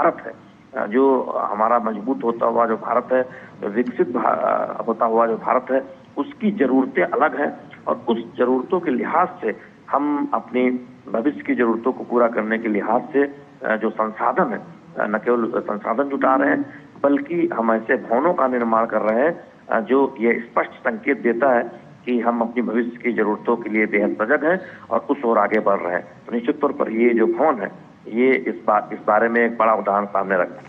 भारत है, जो हमारा मजबूत होता हुआ जो भारत है, विकसित होता हुआ जो भारत है, उसकी जरूरतें अलग हैं और उस जरूरतों के लिहाज से हम अपने भविष्य की जरूरतों को पूरा करने के लिहाज से जो संसाधन है, न केवल संसाधन जुटा रहे हैं बल्कि हम ऐसे भवनों का निर्माण कर रहे हैं जो ये स्पष्ट संकेत देता है कि हम अपनी भविष्य की जरूरतों के लिए बेहद सजग हैं और उस ओर आगे बढ़ रहे हैं। तो निश्चित तौर पर ये जो भवन है ये इस बारे में एक बड़ा उदाहरण सामने रखता है।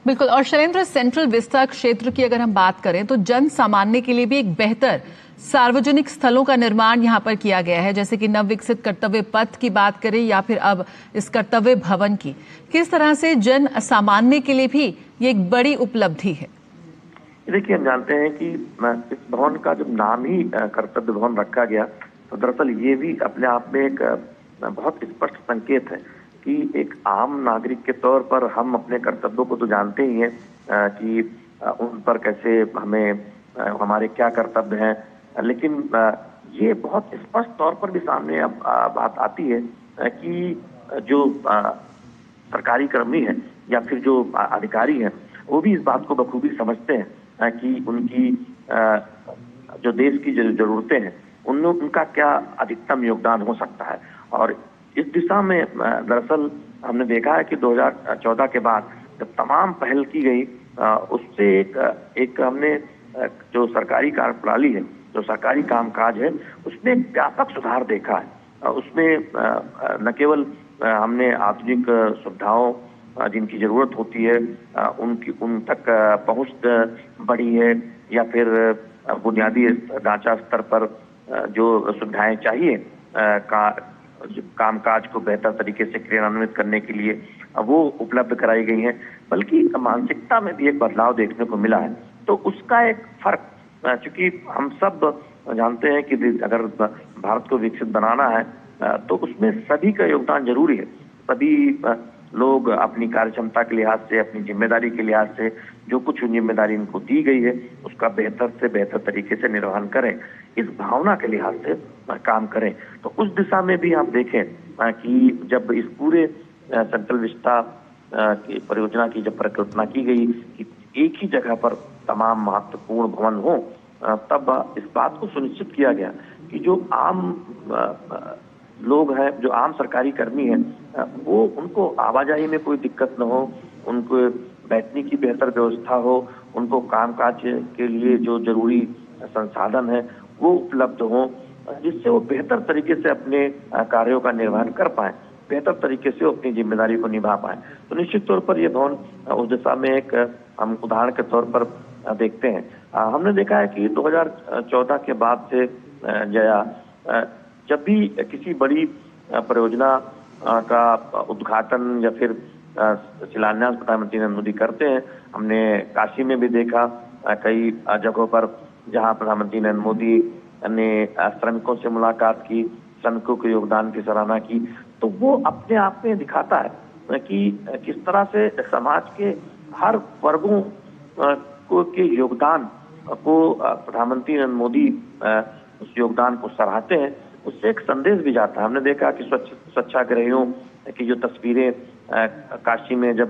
बिल्कुल। और शैलेंद्र, सेंट्रल विस्टा क्षेत्र की अगर हम बात करें तो जन सामान्य के लिए भी एक बेहतर सार्वजनिक स्थलों का निर्माण यहाँ पर किया गया है, जैसे कि नवविकसित कर्तव्य पथ की बात करें या फिर अब इस कर्तव्य भवन की। किस तरह से जन सामान्य के लिए भी ये एक बड़ी उपलब्धि है? देखिए, हम जानते हैं कि इस भवन का जब नाम ही कर्तव्य भवन रखा गया तो दरअसल ये भी अपने आप में एक बहुत स्पष्ट संकेत है कि एक आम नागरिक के तौर पर हम अपने कर्तव्यों को तो जानते ही हैं कि उन पर कैसे हमें हमारे क्या कर्तव्य हैं, लेकिन ये बहुत स्पष्ट तौर पर भी सामने अब बात आती है कि जो सरकारी कर्मी है या फिर जो अधिकारी हैं वो भी इस बात को बखूबी समझते हैं कि उनकी जो देश की जरूरतें हैं उनमें उनका क्या अधिकतम योगदान हो सकता है। और इस दिशा में दरअसल हमने देखा है कि 2014 के बाद जब तमाम पहल की गई उससे एक हमने जो सरकारी कार्यप्रणाली है, जो सरकारी कामकाज है, उसमें एक व्यापक सुधार देखा है। उसमें न केवल हमने आधुनिक सुविधाओं जिनकी जरूरत होती है उन तक पहुंच बढ़ी है या फिर बुनियादी ढांचा स्तर पर जो सुविधाएं चाहिए कामकाज को बेहतर तरीके से क्रियान्वित करने के लिए वो उपलब्ध कराई गई हैं, बल्कि मानसिकता में भी एक बदलाव देखने को मिला है। तो उसका एक फर्क, चूंकि हम सब जानते हैं कि अगर भारत को विकसित बनाना है तो उसमें सभी का योगदान जरूरी है। सभी लोग अपनी कार्यक्षमता के लिहाज से, अपनी जिम्मेदारी के लिहाज से जो कुछ जिम्मेदारी इनको दी गई है उसका बेहतर से बेहतर तरीके से निर्वहन करें, इस भावना के लिहाज से काम करें। तो उस दिशा में भी आप देखें कि जब इस पूरे सेंट्रल विस्टा की परियोजना की जब परिकल्पना की गई कि एक ही जगह पर तमाम महत्वपूर्ण भवन हो, तब इस बात को सुनिश्चित किया गया कि जो आम लोग हैं, जो आम सरकारी कर्मी हैं, वो उनको आवाजाही में कोई दिक्कत न हो, उनको बैठने की बेहतर व्यवस्था हो, उनको कामकाज के लिए जो जरूरी संसाधन है वो उपलब्ध हो, जिससे वो बेहतर तरीके से अपने कार्यों का निर्वहन कर पाए, बेहतर तरीके से वो अपनी जिम्मेदारी को निभा पाए। तो निश्चित तौर पर ये भवन उस दिशा में एक हम उदाहरण के तौर पर देखते हैं। हमने देखा है कि 2014 के बाद से जब भी किसी बड़ी परियोजना का उद्घाटन या फिर शिलान्यास प्रधानमंत्री नरेंद्र मोदी करते हैं, हमने काशी में भी देखा कई जगहों पर जहां प्रधानमंत्री नरेंद्र मोदी ने श्रमिकों से मुलाकात की, श्रमिकों के योगदान की सराहना की। तो वो अपने आप में दिखाता है कि किस तरह से समाज के हर वर्गों के योगदान को प्रधानमंत्री नरेंद्र मोदी उस योगदान को सराहते हैं। उससे एक संदेश भी जाता है। हमने देखा कि स्वच्छाग्रहियों की जो तस्वीरें काशी में जब